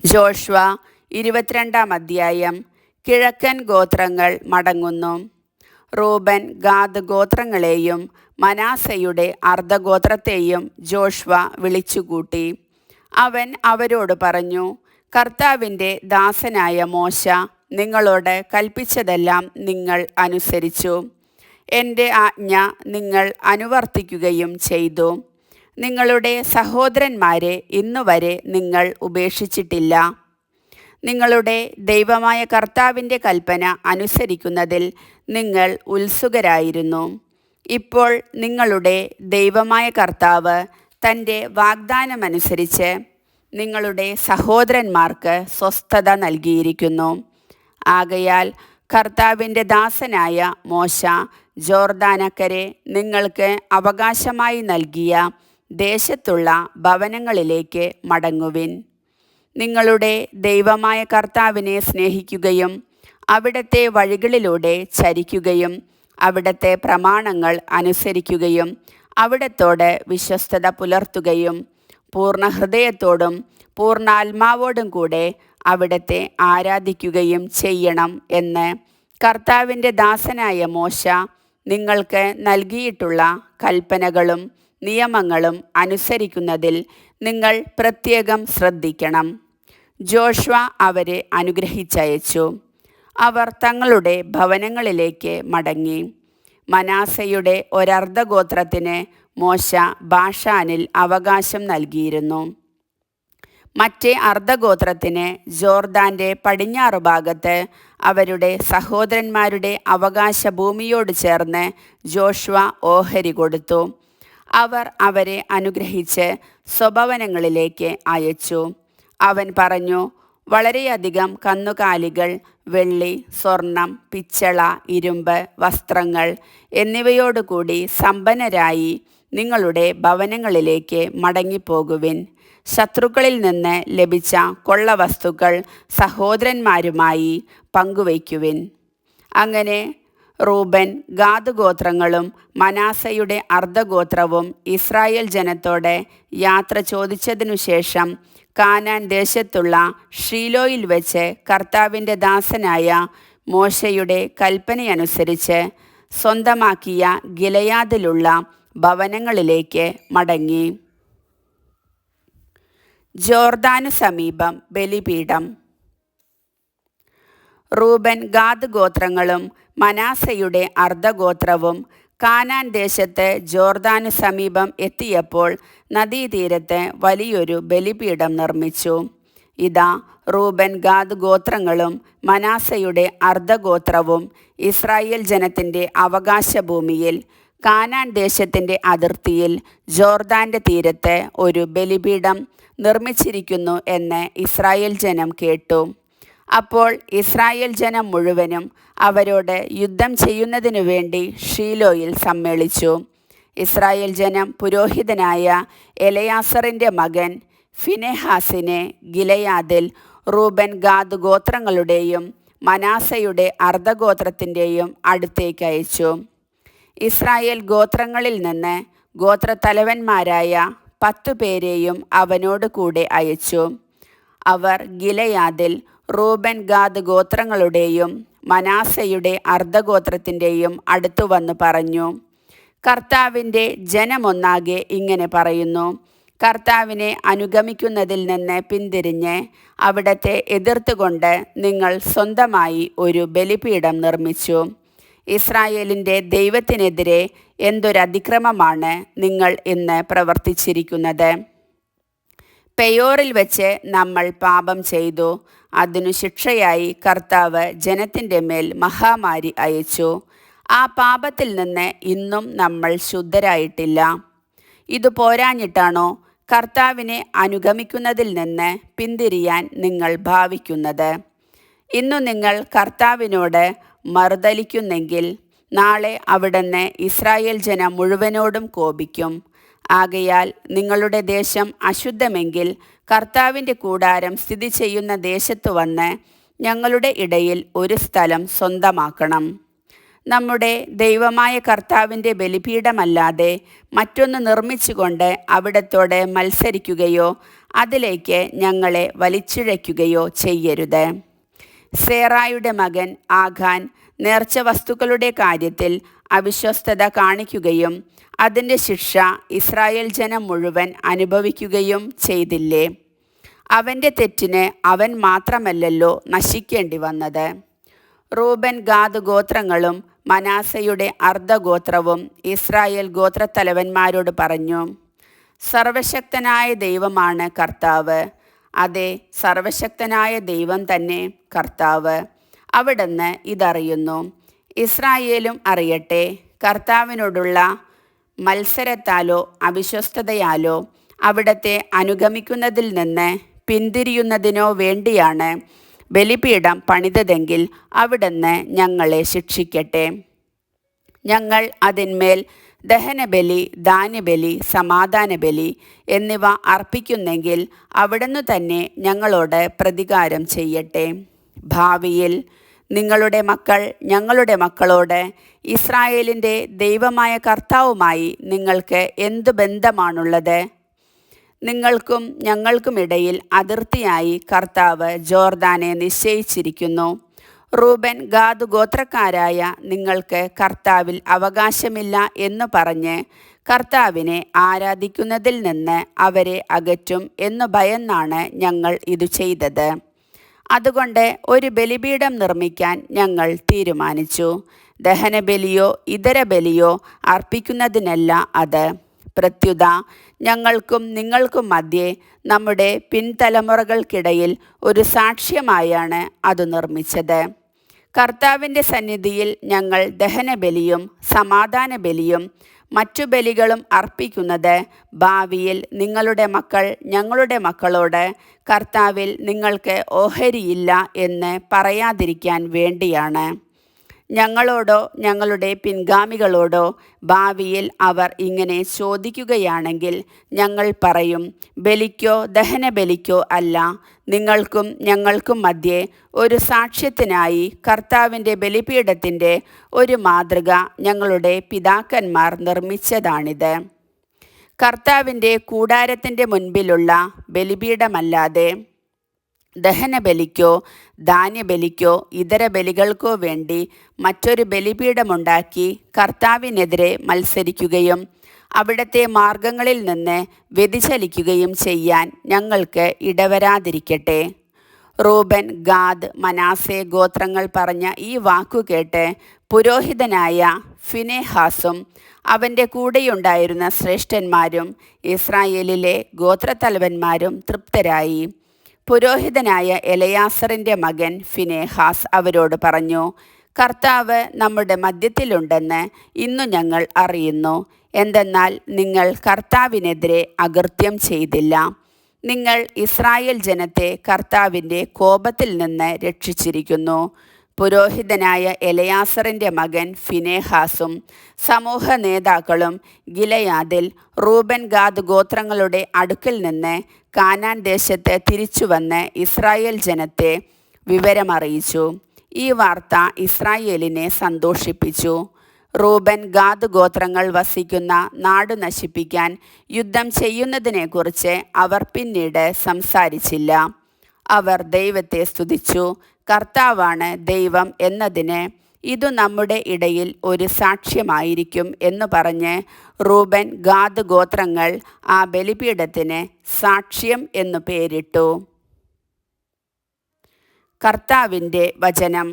Joshua 22 അധ്യായം. കിഴക്കൻ ഗോത്രങ്ങൾ മടങ്ങുന്നു. റൂബൻ ഗാദ് ഗോത്രങ്ങളെയും മനാസയുടെ അർദ്ധഗോത്രത്തെയും ജോഷുവ വിളിച്ചുകൂട്ടി. അവൻ അവരോട് പറഞ്ഞു, കർത്താവിൻ്റെ ദാസനായ മോശ നിങ്ങളോട് കൽപ്പിച്ചതെല്ലാം നിങ്ങൾ അനുസരിച്ചു. എൻ്റെ ആജ്ഞ നിങ്ങൾ അനുവർത്തിക്കുകയും ചെയ്തു. നിങ്ങളുടെ സഹോദരന്മാരെ ഇന്നുവരെ നിങ്ങൾ ഉപേക്ഷിച്ചിട്ടില്ല. നിങ്ങളുടെ ദൈവമായ കർത്താവിൻ്റെ കൽപ്പന അനുസരിക്കുന്നതിൽ നിങ്ങൾ ഉത്സുകരായിരുന്നു. ഇപ്പോൾ നിങ്ങളുടെ ദൈവമായ കർത്താവ് തൻ്റെ വാഗ്ദാനമനുസരിച്ച് നിങ്ങളുടെ സഹോദരന്മാർക്ക് സ്വസ്ഥത നൽകിയിരിക്കുന്നു. ആകയാൽ കർത്താവിൻ്റെ ദാസനായ മോശ ജോർദാനക്കരെ നിങ്ങൾക്ക് അവകാശമായി നൽകിയ ദേശത്തുള്ള ഭവനങ്ങളിലേക്ക് മടങ്ങുവിൻ. നിങ്ങളുടെ ദൈവമായ കർത്താവിനെ സ്നേഹിക്കുകയും അവിടുത്തെ വഴികളിലൂടെ ചരിക്കുകയും അവിടുത്തെ പ്രമാണങ്ങൾ അനുസരിക്കുകയും അവിടുത്തോട് വിശ്വസ്തത പുലർത്തുകയും പൂർണ്ണ ഹൃദയത്തോടും പൂർണ്ണാത്മാവോടും കൂടെ അവിടുത്തെ ആരാധിക്കുകയും ചെയ്യണം എന്ന് കർത്താവിൻ്റെ ദാസനായ മോശ നിങ്ങൾക്ക് നൽകിയിട്ടുള്ള കൽപ്പനകളും നിയമങ്ങളും അനുസരിക്കുന്നതിൽ നിങ്ങൾ പ്രത്യേകം ശ്രദ്ധിക്കണം. ജോഷുവ അവരെ അനുഗ്രഹിച്ചയച്ചു. അവർ തങ്ങളുടെ ഭവനങ്ങളിലേക്ക് മടങ്ങി. മനാസയുടെ ഒരർദ്ധഗോത്രത്തിന് മോശ ബാഷാനിൽ അവകാശം നൽകിയിരുന്നു. മറ്റേ അർദ്ധഗോത്രത്തിന് ജോർദാൻ്റെ പടിഞ്ഞാറ് ഭാഗത്ത് അവരുടെ സഹോദരന്മാരുടെ അവകാശ ഭൂമിയോട് ചേർന്ന് ജോഷുവ ഓഹരി കൊടുത്തു. അവർ അവരെ അനുഗ്രഹിച്ച് സ്വഭവനങ്ങളിലേക്ക് അയച്ചു. അവൻ പറഞ്ഞു, വളരെയധികം കന്നുകാലികൾ, വെള്ളി, സ്വർണം, പിച്ചള, ഇരുമ്പ്, വസ്ത്രങ്ങൾ എന്നിവയോടുകൂടി സമ്പന്നരായി നിങ്ങളുടെ ഭവനങ്ങളിലേക്ക് മടങ്ങിപ്പോകുവിൻ. ശത്രുക്കളിൽ നിന്ന് ലഭിച്ച കൊള്ളവസ്തുക്കൾ സഹോദരന്മാരുമായി പങ്കുവയ്ക്കുവിൻ. അങ്ങനെ റൂബൻ ഗാദ് ഗോത്രങ്ങളും മനാസയുടെ അർദ്ധഗോത്രവും ഇസ്രായേൽ ജനത്തോട് യാത്ര ചോദിച്ചതിനു ശേഷം കാനാൻ ദേശത്തുള്ള ഷീലോയിൽ വെച്ച് കർത്താവിൻ്റെ ദാസനായ മോശയുടെ കൽപ്പനയനുസരിച്ച് സ്വന്തമാക്കിയ ഗിലെയാദിലുള്ള ഭവനങ്ങളിലേക്ക് മടങ്ങി. ജോർദാനു സമീപം ബലിപീഠം. റൂബൻ ഗാദ് ഗോത്രങ്ങളും മനാസയുടെ അർദ്ധഗോത്രവും കാനാൻ ദേശത്ത് ജോർദാനു സമീപം എത്തിയപ്പോൾ നദീതീരത്ത് വലിയൊരു ബലിപീഠം നിർമ്മിച്ചു. ഇതാ, റൂബൻ ഗാദ് ഗോത്രങ്ങളും മനാസയുടെ അർദ്ധഗോത്രവും ഇസ്രായേൽ ജനത്തിൻ്റെ അവകാശഭൂമിയിൽ കാനാൻ ദേശത്തിൻ്റെ അതിർത്തിയിൽ ജോർദാൻ്റെ തീരത്ത് ഒരു ബലിപീഠം നിർമ്മിച്ചിരിക്കുന്നു എന്ന് ഇസ്രായേൽ ജനം കേട്ടു. അപ്പോൾ ഇസ്രായേൽ ജനം മുഴുവനും അവരോട് യുദ്ധം ചെയ്യുന്നതിനു വേണ്ടി ഷീലോയിൽ സമ്മേളിച്ചു. ഇസ്രായേൽ ജനം പുരോഹിതനായ എലയാസറിൻ്റെ മകൻ ഫിനെഹാസിനെ ഗിലെയാദിൽ റൂബൻ ഗാദ് ഗോത്രങ്ങളുടെയും മനാസയുടെ അർദ്ധഗോത്രത്തിൻ്റെയും അടുത്തേക്ക് അയച്ചു. ഇസ്രായേൽ ഗോത്രങ്ങളിൽ നിന്ന് ഗോത്രത്തലവന്മാരായ 10 പേരെയും അവനോട് കൂടെ അയച്ചു. അവർ ഗിലെയാദിൽ റൂബൻ ഗാദ് ഗോത്രങ്ങളുടെയും മനാസയുടെ അർദ്ധഗോത്രത്തിൻ്റെയും അടുത്തു വന്ന് പറഞ്ഞു, കർത്താവിൻ്റെ ജനമൊന്നാകെ ഇങ്ങനെ പറയുന്നു, കർത്താവിനെ അനുഗമിക്കുന്നതിൽ നിന്ന് പിന്തിരിഞ്ഞ് അവിടത്തെ എതിർത്തുകൊണ്ട് നിങ്ങൾ സ്വന്തമായി ഒരു ബലിപീഠം നിർമ്മിച്ചു. ഇസ്രായേലിൻ്റെ ദൈവത്തിനെതിരെ എന്തൊരതിക്രമമാണ് നിങ്ങൾ ഇന്ന് പ്രവർത്തിച്ചിരിക്കുന്നത്. പെയോറിൽ വെച്ച് നമ്മൾ പാപം ചെയ്തു. അതിനു ശിക്ഷയായി കർത്താവ് ജനത്തിൻ്റെ മേൽ മഹാമാരി അയച്ചു. ആ പാപത്തിൽ നിന്ന് ഇന്നും നമ്മൾ ശുദ്ധരായിട്ടില്ല. ഇത് പോരാഞ്ഞിട്ടാണോ കർത്താവിനെ അനുഗമിക്കുന്നതിൽ നിന്ന് പിന്തിരിയാൻ നിങ്ങൾ ഭാവിക്കുന്നത്? ഇന്നു നിങ്ങൾ കർത്താവിനോട് മറുതലിക്കുന്നെങ്കിൽ നാളെ അവിടുന്ന് ഇസ്രായേൽ ജനം മുഴുവനോടും കോപിക്കും. ആകയാൽ നിങ്ങളുടെ ദേശം അശുദ്ധമെങ്കിൽ കർത്താവിൻ്റെ കൂടാരം സ്ഥിതി ചെയ്യുന്ന ദേശത്ത് വന്ന് ഞങ്ങളുടെ ഇടയിൽ ഒരു സ്ഥലം സ്വന്തമാക്കണം. നമ്മുടെ ദൈവമായ കർത്താവിൻ്റെ ബലിപീഠമല്ലാതെ മറ്റൊന്ന് നിർമ്മിച്ചുകൊണ്ട് അവിടത്തോട് മത്സരിക്കുകയോ അതിലേക്ക് ഞങ്ങളെ വലിച്ചിഴയ്ക്കുകയോ ചെയ്യരുത്. സേറായുടെ മകൻ ആഖാൻ നേർച്ച വസ്തുക്കളുടെ കാര്യത്തിൽ അവിശ്വസ്തത കാണിക്കുകയും അതിൻ്റെ ശിക്ഷ ഇസ്രായേൽ ജനം മുഴുവൻ അനുഭവിക്കുകയും ചെയ്തില്ലേ? അവൻ്റെ തെറ്റിന് അവൻ മാത്രമല്ലല്ലോ നശിക്കേണ്ടി വന്നത്. റൂബൻ ഗാദ് ഗോത്രങ്ങളും മനാസയുടെ അർദ്ധഗോത്രവും ഇസ്രായേൽ ഗോത്രത്തലവന്മാരോട് പറഞ്ഞു, സർവശക്തനായ ദൈവമാണ് കർത്താവ്. അതെ, സർവശക്തനായ ദൈവം തന്നെ കർത്താവ്. അവിടുന്ന് ഇതറിയുന്നു. ഇസ്രായേലും അറിയട്ടെ. കർത്താവിനോടുള്ള മത്സരത്താലോ അവിശ്വസ്തതയാലോ അവിടത്തെ അനുഗമിക്കുന്നതിൽ നിന്ന് പിന്തിരിയുന്നതിനോ വേണ്ടിയാണ് ബലിപീഠം പണിതതെങ്കിൽ അവിടുന്ന് ഞങ്ങളെ ശിക്ഷിക്കട്ടെ. ഞങ്ങൾ അതിന്മേൽ ദഹനബലി, ധാന്യബലി, സമാധാനബലി എന്നിവ അർപ്പിക്കുന്നെങ്കിൽ അവിടുന്ന് തന്നെ ഞങ്ങളോട് പ്രതികാരം ചെയ്യട്ടെ. ഭാവിയിൽ നിങ്ങളുടെ മക്കൾ ഞങ്ങളുടെ മക്കളോട്, ഇസ്രായേലിൻ്റെ ദൈവമായ കർത്താവുമായി നിങ്ങൾക്ക് എന്തു ബന്ധമാണുള്ളത്? നിങ്ങൾക്കും ഞങ്ങൾക്കുമിടയിൽ അതിർത്തിയായി കർത്താവ് ജോർദാനെ നിശ്ചയിച്ചിരിക്കുന്നു. റൂബൻ ഗാദ് ഗോത്രക്കാരായ നിങ്ങൾക്ക് കർത്താവിൽ അവകാശമില്ല എന്നു പറഞ്ഞ് കർത്താവിനെ ആരാധിക്കുന്നതിൽ നിന്ന് അവരെ അകറ്റും എന്നു ഭയന്നാണ് ഞങ്ങൾ ഇതു ചെയ്തത്. അതുകൊണ്ട് ഒരു ബലിപീഠം നിർമ്മിക്കാൻ ഞങ്ങൾ തീരുമാനിച്ചു. ദഹനബലിയോ ഇതര ബലിയോ അർപ്പിക്കുന്നതിനല്ല അത്. പ്രത്യുത ഞങ്ങൾക്കും നിങ്ങൾക്കും മധ്യേ നമ്മുടെ പിൻതലമുറകൾക്കിടയിൽ ഒരു സാക്ഷ്യമായാണ് അത് നിർമ്മിച്ചത്. കർത്താവിൻ്റെ സന്നിധിയിൽ ഞങ്ങൾ ദഹനബലിയും സമാധാന ബലിയും മറ്റു ബലികളും അർപ്പിക്കുന്നത് ഭാവിയിൽ നിങ്ങളുടെ മക്കൾ ഞങ്ങളുടെ മക്കളോട് കർത്താവിൽ നിങ്ങൾക്ക് ഓഹരിയില്ല എന്ന് പറയാതിരിക്കാൻ വേണ്ടിയാണ്. ഞങ്ങളോടോ ഞങ്ങളുടെ പിൻഗാമികളോടോ ഭാവിയിൽ അവർ ഇങ്ങനെ ചോദിക്കുകയാണെങ്കിൽ ഞങ്ങൾ പറയും, ബലിക്കോ ദഹനബലിക്കോ അല്ല, നിങ്ങൾക്കും ഞങ്ങൾക്കും മധ്യേ ഒരു സാക്ഷ്യത്തിനായി കർത്താവിൻ്റെ ബലിപീഠത്തിൻ്റെ ഒരു മാതൃക ഞങ്ങളുടെ പിതാക്കന്മാർ നിർമ്മിച്ചതാണിത്. കർത്താവിൻ്റെ കൂടാരത്തിൻ്റെ മുൻപിലുള്ള ബലിപീഠമല്ലാതെ ദഹനബലിക്കോ ധാന്യബലിക്കോ ഇതര ബലികൾക്കോ വേണ്ടി മറ്റൊരു ബലിപീഠമുണ്ടാക്കി കർത്താവിനെതിരെ മത്സരിക്കുകയും അവിടുത്തെ മാർഗങ്ങളിൽ നിന്ന് വ്യതിചലിക്കുകയും ചെയ്യാൻ ഞങ്ങൾക്ക് ഇടവരാതിരിക്കട്ടെ. റൂബൻ ഗാദ് മനാസെ ഗോത്രങ്ങൾ പറഞ്ഞ ഈ വാക്കു കേട്ട് പുരോഹിതനായ ഫിനെഹാസും അവൻ്റെ കൂടെയുണ്ടായിരുന്ന ശ്രേഷ്ഠന്മാരും ഇസ്രായേലിലെ ഗോത്രത്തലവന്മാരും തൃപ്തരായി. പുരോഹിതനായ എലയാസറിൻ്റെ മകൻ ഫിനെഹാസ് അവരോട് പറഞ്ഞു, കർത്താവ് നമ്മുടെ മധ്യത്തിലുണ്ടെന്ന് ഇന്നു ഞങ്ങൾ അറിയുന്നു. എന്തെന്നാൽ നിങ്ങൾ കർത്താവിനെതിരെ അകൃത്യം ചെയ്തില്ല. നിങ്ങൾ ഇസ്രായേൽ ജനത്തെ കർത്താവിൻ്റെ കോപത്തിൽ നിന്ന് രക്ഷിച്ചിരിക്കുന്നു. പുരോഹിതനായ എലയാസറിൻ്റെ മകൻ ഫിനെഹാസും സമൂഹ നേതാക്കളും ഗിലെയാദിൽ റൂബൻ ഗാദ് ഗോത്രങ്ങളുടെ അടുക്കൽ നിന്ന് കാനാൻ ദേശത്ത് തിരിച്ചുവന്ന് ഇസ്രായേൽ ജനത്തെ വിവരമറിയിച്ചു. ഈ വാർത്ത ഇസ്രായേലിനെ സന്തോഷിപ്പിച്ചു. റൂബൻ ഗാദ് ഗോത്രങ്ങൾ വസിക്കുന്ന നാട് നശിപ്പിക്കാൻ യുദ്ധം ചെയ്യുന്നതിനെക്കുറിച്ച് അവർ പിന്നീട് സംസാരിച്ചില്ല. അവർ ദൈവത്തെ സ്തുതിച്ചു. കർത്താവാണ് ദൈവം എന്നതിന് ഇതു നമ്മുടെ ഇടയിൽ ഒരു സാക്ഷ്യമായിരിക്കും എന്നു പറഞ്ഞ് റൂബൻ ഗാദ് ഗോത്രങ്ങൾ ആ ബലിപീഠത്തിന് സാക്ഷ്യം എന്നു പേരിട്ടു. കർത്താവിൻ്റെ വചനം.